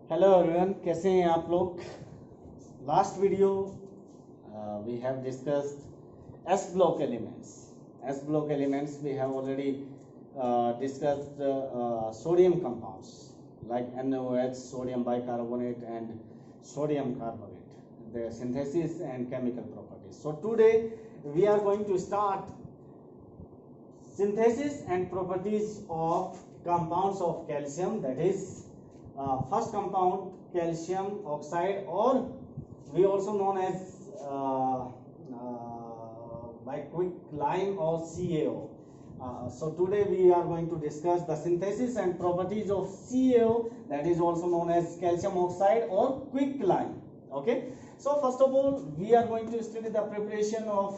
Hello everyone, कैसे हैं आप लोग। Last video we have discussed S block elements. S block elements we have already discussed sodium compounds like NaOH, sodium bicarbonate and sodium carbonate, their synthesis and chemical properties. So today we are going to start synthesis and properties of compounds of calcium, that is first compound calcium oxide, or we also known as by quick lime or CaO. So today we are going to discuss the synthesis and properties of CaO, that is also known as calcium oxide or quick lime. Okay, so first of all we are going to study the preparation of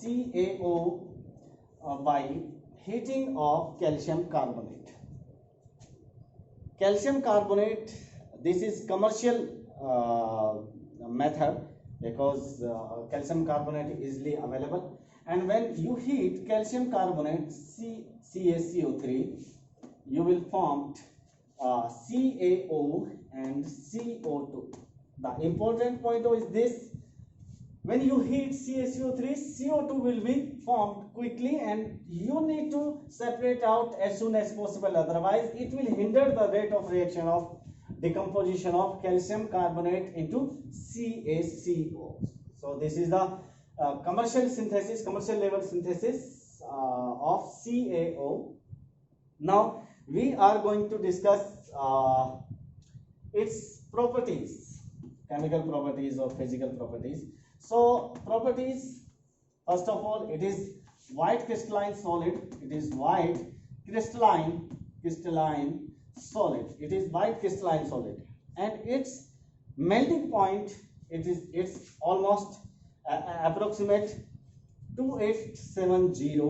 CaO by heating of calcium carbonate. Calcium carbonate, this is commercial method because calcium carbonate is easily available, and when you heat calcium carbonate CaCO3, you will form CaO and CO2. The important point is this: when you heat CaCO3, CO2 will be formed quickly and you need to separate out as soon as possible, otherwise it will hinder the rate of reaction of decomposition of calcium carbonate into CaCO. So this is the commercial level synthesis of CaO. Now we are going to discuss its properties, chemical properties or physical properties. So properties, first of all, it is white crystalline solid. It is white crystalline solid. It is white crystalline solid, and its melting point, it's almost approximate 2870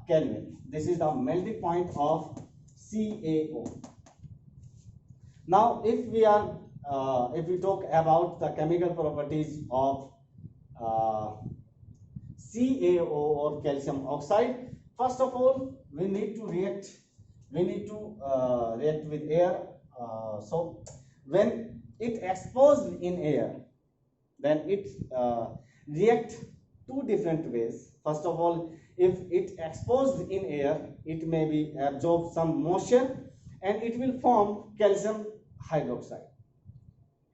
Kelvin. This is the melting point of CaO. Now if we talk about the chemical properties of CaO or calcium oxide, first of all we need to react with air. So when it exposed in air, then it react two different ways. First of all, if it exposed in air, it may be absorb some moisture and it will form calcium hydroxide.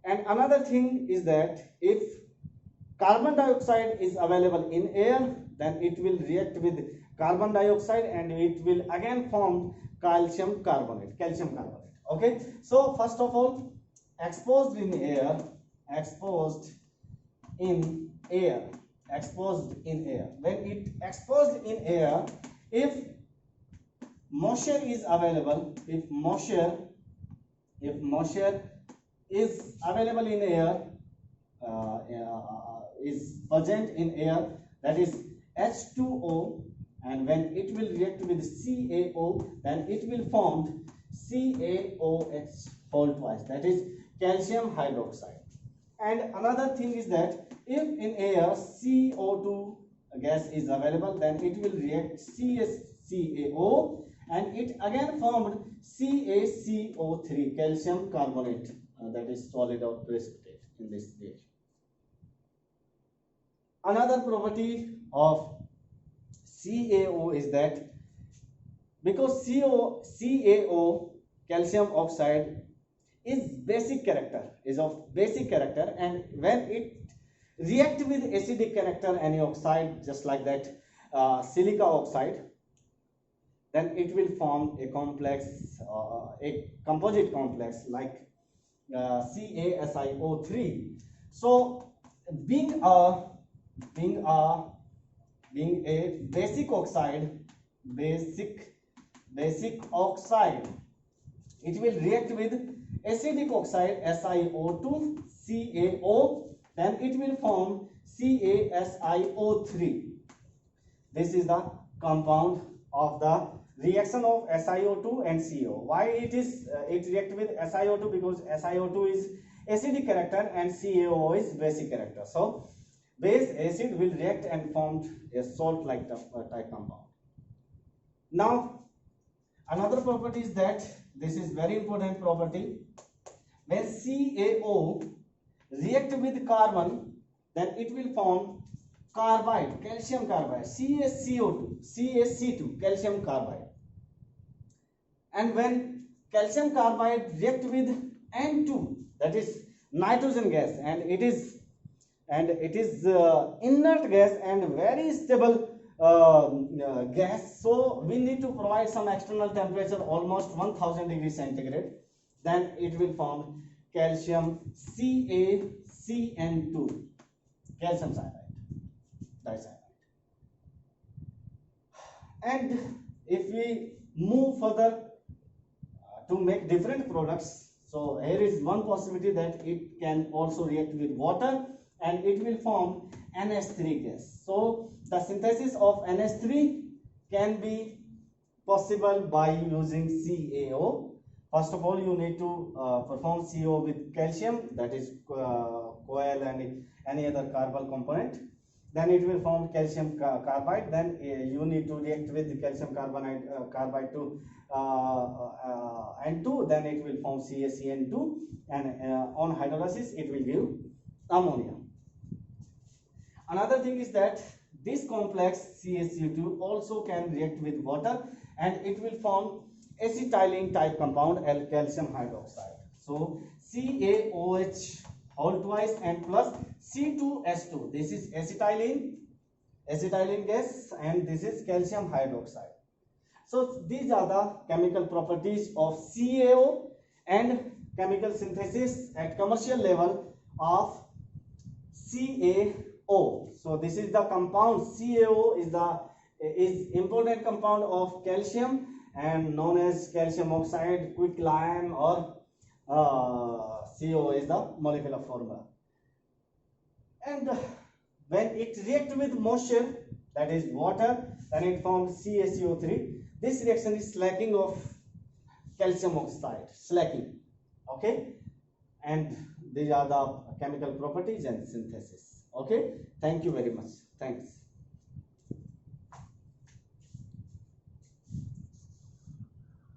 And another thing is that if carbon dioxide is available in air, then it will react with carbon dioxide and it will again form calcium carbonate. Okay, so first of all, exposed in air. When it exposed in air, if moisture is available, if moisture is available in air, is present in air, that is H2O, and when it will react with CaO, then it will form CaOH whole twice, that is calcium hydroxide. And another thing is that if in air CO2 gas is available, then it will react CaCaO and it again formed CaCO3, calcium carbonate, that is solid or precipitate in this reaction. Another property of CaO is that because CaO, calcium oxide, is of basic character, and when it react with acidic character any oxide, just like that silica oxide, then it will form a complex, a composite complex like CaSiO3. So being a basic oxide, it will react with acidic oxide SiO2 CaO, then it will form CaSiO3. This is the compound of the reaction of SiO2 and CO. Why it react with SiO2? Because SiO2 is acidic character and CaO is basic character. So base acid will react and form a salt like type compound. Now Another property is that this is very important property. When CaO react with carbon, then it will form carbide, calcium carbide, CaCO2, CaC2, calcium carbide. And when calcium carbide react with N2, that is nitrogen gas, and it is inert gas and very stable gas, so we need to provide some external temperature almost 1000 degrees centigrade, then it will form calcium CaCN2, calcium cyanide, dicyanide. And if we move further to make different products, so here is one possibility that it can also react with water and it will form NH3 gas. So the synthesis of NH3 can be possible by using CaO. First of all, you need to perform CO with calcium, that is coal and any other carbon component. Then it will form calcium carbide. Then you need to react with the calcium carbide to N2. Then it will form CaCN2, and on hydrolysis it will give ammonia. Another thing is that this complex CaCO2 also can react with water and it will form acetylene type compound, calcium hydroxide. So CaOH whole twice and plus C2H2. This is acetylene gas, and this is calcium hydroxide. So these are the chemical properties of CaO and chemical synthesis at commercial level of CaO. So this is the compound. CaO is important compound of calcium and known as calcium oxide, quicklime, or CO is the molecular formula. And when it reacts with moisture, that is water, then it forms CaCO3. This reaction is slacking of calcium oxide, slacking. Okay, and these are the chemical properties and synthesis. Okay, thank you very much. Thanks.